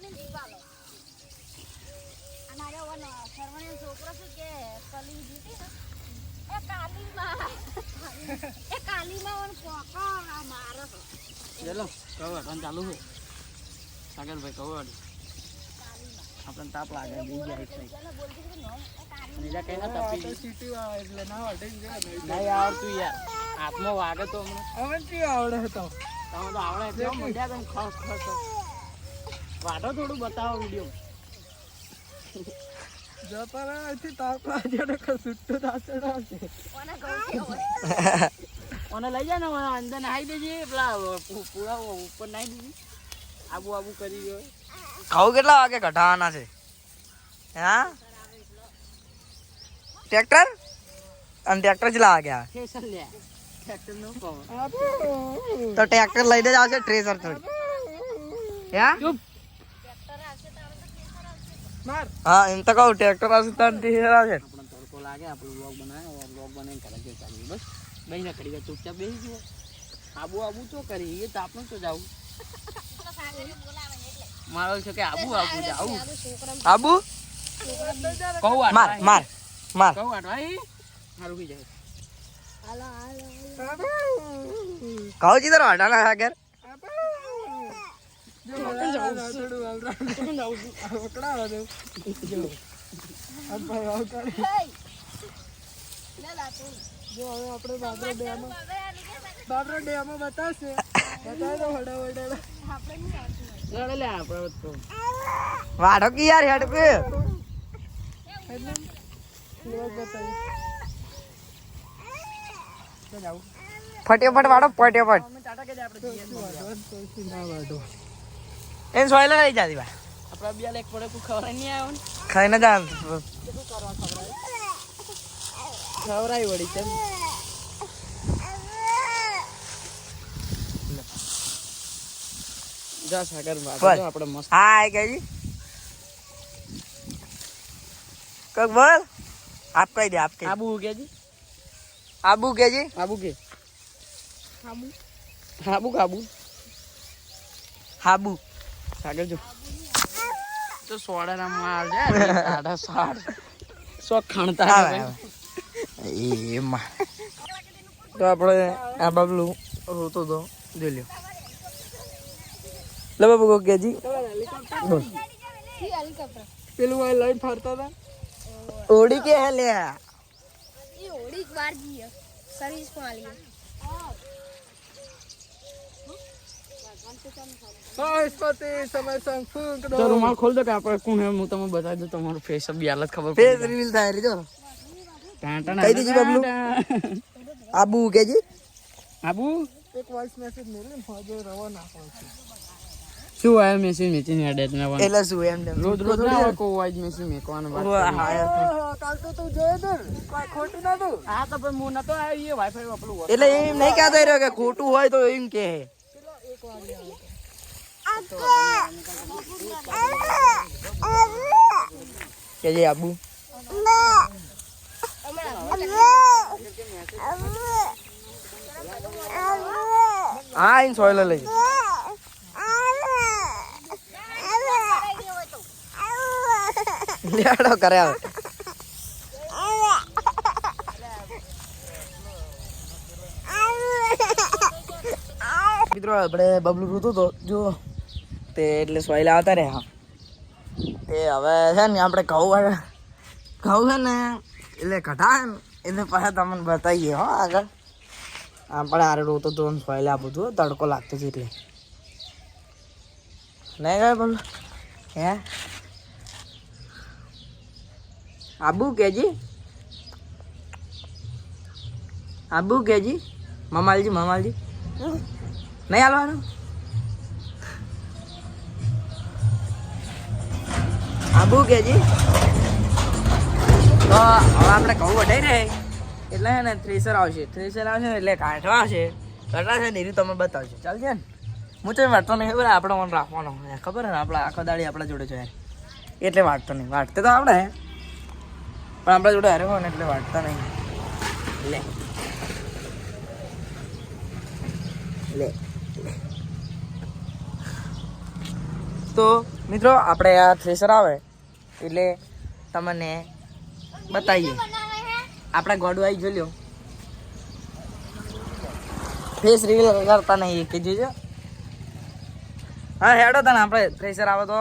કરીને જીવાલો અને આરે વન સરવણે છોકરો શું કે કલી જીતી ને એ કાલીમાં વન કોકો મારો ચલો કવર રન ચાલુ છે સાગરભાઈ કવર આપણને તાપ લાગે બી જાય છે નીલા કઈ ના તપી તો સીટી આવે એટલે ના વાટે નહીં આવતું યાર હાથમાં વાગે તો હવે શું આવડે તો તમે તો આવડે એટલે મજા તમે ખાસ ખાસ વાટો થોડું બતાવો વિડીયો જતા રહેથી તાપ લાગે ને સુટ્ટો દાસડ આવશે ઓને લઈ જા ને અંદર નાહી દેજે પેલા પૂરા ઉપર નાહી દેજે આબુ આબુ કરી ગયો ખાવું કેટલા વાગે ઘટાવાના છે હા ટ્રેક્ટર અને ટ્રેક્ટર ચલા વાગ્યા ફેશન લે ટ્રેક્ટર નો પાવર તો ટ્રેક્ટર લઈને જ આવશે ટ્રેસર થોડી હા માર હા એમ તો કહું ટ્રેક્ટર આવશે તો ટ્રેસર આવશે આપણને તડકો લાગે આપણે વ્લોગ બનાવે વ્લોગ બનાવીને કરે છે ચાલી બસ બઈ ના કરી ચૂપચાપ બેસી ગયો આબુ આબુ તો કરી એ તો આપણે તો જાવું મારો છે કે આબુ આબુ જાવું આબુ કહું માર માર માર કહું ભાઈ મારું કી જાય કહું જી તારો હટાના આગળ બાબરો ડેમો બતાવશે વાડો કી યાર હેડ પે ફટાફટ વાડો ફટાફટ એમ સોયલા લઈ જાતી ભાઈ આપડા બે લેક પડે કોઈ ખબર નહીં આવ્યો ને ખાઈને જા ખવરાઈ વળી છે જા સાગર માં આપણે મસ્ત હા આઈ ગઈ કક બોલ આપ કહી દે આપ કહી આબુ કે જી આબુ કે જી આબુ કે આબુ કાબુ હાબુ સાગર જો તો સોડા ના માર છે સાડા સાડ સો ખણતા આવે એમાં તો આપણે આ બાબલું રોતો તો જોઈ લ્યો લે બાબુ કે જી બોલ પેલું આ લાઈન ફરતા હતા ઓડી કે હે લે એ ઓડી બાર જી સર્વિસ માં આલી તો રૂમાલ ખોલ દો કે આપણે કોણ હે હું તમને બતાવી દઉં તમારું ફેસ બી હાલત ખબર ફેસ રિવીલ થાય રે જો કઈ દીજી બાબલું આબુ કે જી આબુ એક વોઇસ મેસેજ મેલે ફોજો રવો નાખો શું આયો મેસેજ મેચીને એડે ના એટલે શું એમ રોજ રોજ ના કોઈ વોઇસ મેસેજ મેકવાનો વાત કાલ તો તું જોયો તો કોઈ ખોટું ના તું હા તો પણ હું નતો આવ્યો એ વાઈફાઈ વાપરું એટલે એમ નહીં કહેતો રહ્યો કે ખોટું હોય તો એમ કે કે જે આબુ હા ઇન સોયલ લઈ લેડો કરે આવે મિત્રો આપણે બબલું રૂતું તો જો તે એટલે સોયલા આવતા રે હા તે હવે છે ને આપણે ઘઉં છે ને એટલે કઢા ને એટલે પછી તમને બતાવીએ હો આગળ આપણે આરે રોતો તો સોયલા આપું છું તડકો લાગતો છે એટલે નહીં ગયો બોલો હે આબુ કેજી આબુ કેજી મમાલજી નહીં હાલવાનું આબુ કેજી તો હવે આપણે ઘઉં વઢાઈ રહે એટલે હે ને થ્રેસર આવશે એટલે કાઢવા આવશે કટા છે ને એ તમે બતાવશે ચાલશે ને હું તો વાંટતો નહીં ખબર આપણે મને રાખવાનો ખબર ને આપણે આખો દાડી આપણા જોડે છે એટલે વાંટતો નહીં વાંટતે તો આપણે પણ આપણા જોડે હારે હોય ને એટલે વાંટતા નહીં લે લે તો મિત્રો આપણે આ થ્રેસર આવે એટલે તમને બતાવીએ. આપણે ગોડું આવી જોઈ લો, ફેસ રિવીલ કરતા નહીં કે જોજો. હા હેડો તને આપણે થ્રેસર આવે તો